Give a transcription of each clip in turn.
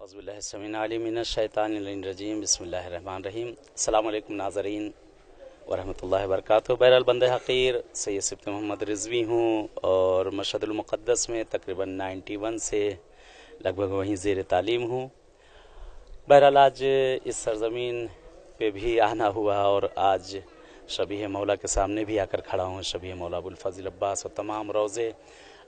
औज़ुबिल्लाहिस्समीउल बिस्मिल्लाहिर्रहमानिर्रहीम। अस्सलामु अलैकुम नाज़रीन वरहमतुल्लाहि वबरकातुहू। बहरहाल बंदे हक़ीर सैयद सिफ़्त मोहम्मद रिज़वी हूँ और मशहदुल मुक़द्दस में तकरीबन 91 से लगभग वहीं ज़ेर तालीम हूँ। बहरहाल आज इस सरज़मीन पे भी आना हुआ और आज शबीह मौला के सामने भी आकर खड़ा हूँ। शबीह मौला अबुल फ़ज़ल अब्बास और तमाम रोज़े,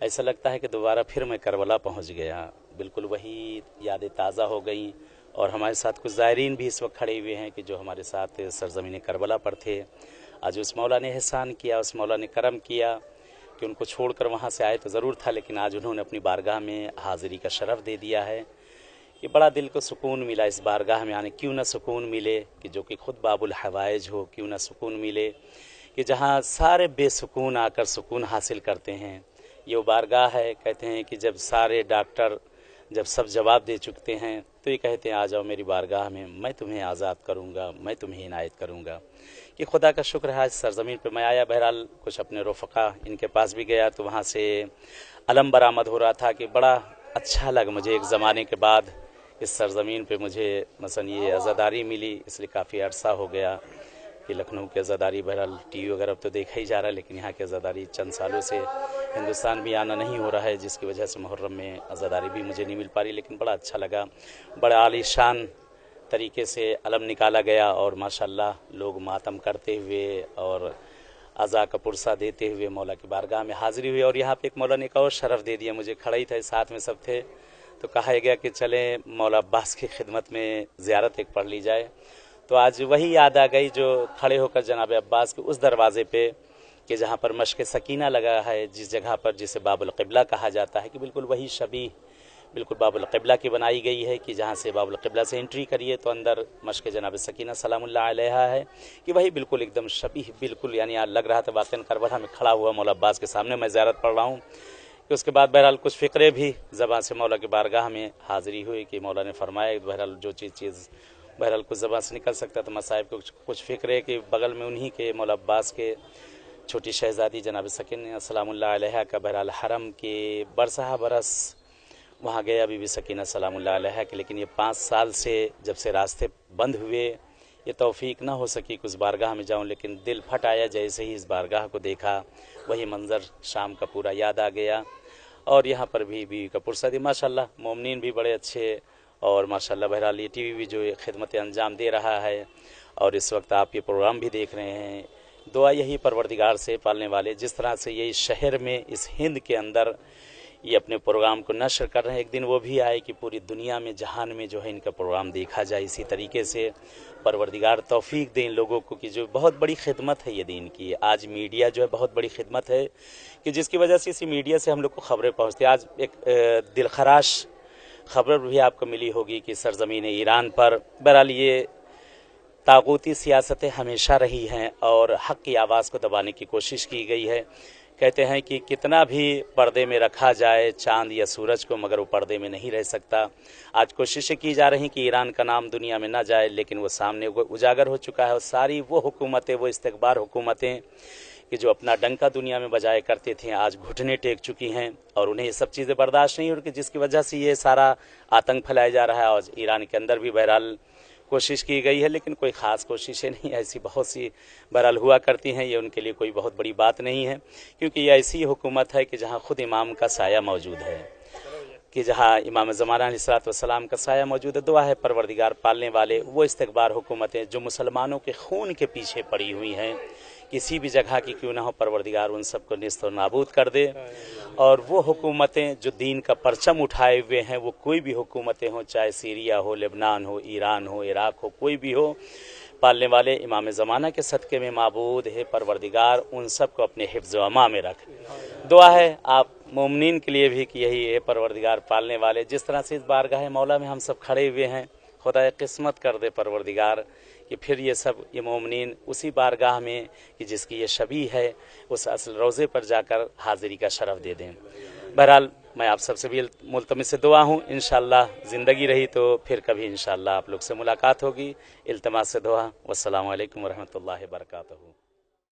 ऐसा लगता है कि दोबारा फिर मैं करबला पहुँच गया। बिल्कुल वही यादें ताज़ा हो गई और हमारे साथ कुछ ज़ायरीन भी इस वक्त खड़े हुए हैं कि जो हमारे साथ सरज़मीन करबला पर थे। आज उस मौला ने एहसान किया, उस मौला ने करम किया कि उनको छोड़कर वहाँ से आए तो ज़रूर था, लेकिन आज उन्होंने अपनी बारगाह में हाज़िरी का शरफ़ दे दिया है। कि बड़ा दिल को सुकून मिला इस बारगाह में आने। क्यों ना सुकून मिले कि जो कि ख़ुद बाबुल हवाइज हो, क्यों ना सुकून मिले कि जहाँ सारे बेसुकून आकर सुकून हासिल करते हैं। ये वो बारगाह है, कहते हैं कि जब सारे डॉक्टर जब सब जवाब दे चुकते हैं तो ये कहते हैं आ जाओ मेरी बारगाह में, मैं तुम्हें आज़ाद करूँगा, मैं तुम्हें इनायत करूँगा। कि खुदा का शुक्र है आज सरज़मीन पर मैं आया। बहरहाल कुछ अपने रफ़क़ा इनके पास भी गया तो वहाँ से अलम बरामद हो रहा था कि बड़ा अच्छा लगा मुझे एक ज़माने के बाद इस सरज़मीन पे मुझे मसलन ये आज़ादारी मिली। इसलिए काफ़ी अरसा हो गया कि लखनऊ की आज़ादारी, बहरहाल टीवी वगैरह तो देखा ही जा रहा है, लेकिन यहाँ की आज़ादारी चंद सालों से हिंदुस्तान भी आना नहीं हो रहा है, जिसकी वजह से मुहर्रम में आज़ादारी भी मुझे नहीं मिल पा रही। लेकिन बड़ा अच्छा लगा, बड़ा आलीशान तरीके से अलम निकाला गया और माशाल्लाह लोग मातम करते हुए और अज़ा का पुरसा देते हुए मौला की बारगाह में हाज़िरी हुई। और यहाँ पे एक मौला ने एक और शरफ़ दे दिया मुझे, खड़ा ही था, साथ में सब थे, तो कहा गया कि चलें मौला अब्बास की खिदमत में ज़ियारत एक पढ़ ली जाए। तो आज वही याद आ गई जो खड़े होकर जनाब अब्बास के उस दरवाज़े पे कि जहाँ पर मश्क सकीना लगा है, जिस जगह पर जिसे बाबुल क़िबला कहा जाता है, कि बिल्कुल वही शबीह बिल्कुल बाबुल क़िबला की बनाई गई है कि जहाँ से बाबुल क़िबला से एंट्री करिए तो अंदर मश्क जनाब सकीना सलामुल्लाह अलैहा है, कि वही बिल्कुल एकदम शबीह बिल्कुल, यानी लग रहा था वाक़ई करबला में खड़ा हुआ मौला अब्बास के सामने मैं ज़ियारत पढ़ रहा हूँ। कि उसके बाद बहरहाल कुछ फ़िक्रे भी ज़बान से मौला की बारगाह में हाज़िरी हुई कि मौला ने फरमाया बहरहाल जो चीज़ बहरहाल कुछ ज़बान से निकल सकता तो मसाइब के कुछ फ़िक्रे कि बगल में उन्हीं के मौला अब्बास के छोटी शहज़ादी जनाब सकीना सलामुल्लाह अलैहा का बहरहाल हरम के बरसहा बरस वहाँ गया बीबी सकीना सलामुल्लाह अलैहा के। लेकिन ये 5 साल से जब से रास्ते बंद हुए ये तौफीक ना हो सकी कि उस बारगाह में जाऊँ, लेकिन दिल फट आया जैसे ही इस बारगाह को देखा, वही मंज़र शाम का पूरा याद आ गया। और यहाँ पर भी बीवी का पुरसा दी, माशाल्लाह मोमिनीन भी बड़े अच्छे और माशाल्लाह बहरहाल ये टीवी भी जो खिदमत अंजाम दे रहा है और इस वक्त आप ये प्रोग्राम भी देख रहे हैं। दुआ यही परवरदिगार से पालने वाले जिस तरह से ये इस शहर में इस हिंद के अंदर ये अपने प्रोग्राम को नशर कर रहे हैं, एक दिन वो भी आए कि पूरी दुनिया में जहान में जो है इनका प्रोग्राम देखा जाए। इसी तरीके से परवरदिगार तौफीक दें लोगों को कि जो बहुत बड़ी खिदमत है ये दीन की। आज मीडिया जो है बहुत बड़ी खिदमत है कि जिसकी वजह से इसी मीडिया से हम लोग को खबरें पहुँचती। आज एक दिलखराश खबर भी आपको मिली होगी कि सरज़मीन ईरान पर बहरहाल ये तागूती सियासतें हमेशा रही हैं और हक़ की आवाज़ को दबाने की कोशिश की गई है। कहते हैं कि कितना भी पर्दे में रखा जाए चांद या सूरज को, मगर वो पर्दे में नहीं रह सकता। आज कोशिशें की जा रही कि ईरान का नाम दुनिया में ना जाए, लेकिन वो सामने उजागर हो चुका है। और सारी वो हुकूमतें, वो इस्तिकबार हुकूमतें कि जो अपना डंका दुनिया में बजाए करते थे, आज घुटने टेक चुकी हैं और उन्हें ये सब चीज़ें बर्दाश्त नहीं हो रही, जिसकी वजह से ये सारा आतंक फैलाया जा रहा है। और ईरान के अंदर भी बहरहाल कोशिश की गई है, लेकिन कोई ख़ास कोशिशें नहीं, ऐसी बहुत सी बहरहाल हुआ करती हैं। ये उनके लिए कोई बहुत बड़ी बात नहीं है, क्योंकि ये ऐसी हुकूमत है कि जहाँ ख़ुद इमाम का साया मौजूद है, कि जहाँ इमाम ज़माना अलैहिस्सलाम का साया मौजूद है। दुआ है परवरदिगार पालने वाले वो इस्तिकबार हुकूमतें जो मुसलमानों के खून के पीछे पड़ी हुई हैं, किसी भी जगह की क्यों ना हो, परवरदिगार उन सबको निस्त और नाबूद कर दे। और वो हुकूमतें जो दीन का परचम उठाए हुए हैं, वो कोई भी हुकूमतें हों, चाहे सीरिया हो, लेबनान हो, ईरान हो, इराक़ हो, कोई भी हो, पालने वाले इमाम ज़माना के सदक़े में माबूद है परवरदिगार उन सब को अपने हिफ्ज़ व अमा में रख। दुआ है आप मोमिनीन के लिए भी कि यही है परवरदिगार पालने वाले जिस तरह से इस बारगाह मौला में हम सब खड़े हुए हैं, खुदा किस्मत कर दे परवरदिगार कि फिर ये सब ये मोमिनीन उसी बारगाह में कि जिसकी ये शबीह है उस असल रोज़े पर जाकर हाज़िरी का शरफ़ दे दें। बहरहाल मैं आप सबसे भी मुल्तमिस से दुआ हूँ, इंशाअल्लाह ज़िंदगी रही तो फिर कभी इंशाअल्लाह आप लोग से मुलाकात होगी। इल्तमास से दुआ। वस्सलामु अलैकुम वरहमतुल्लाहि वबरकातुहू।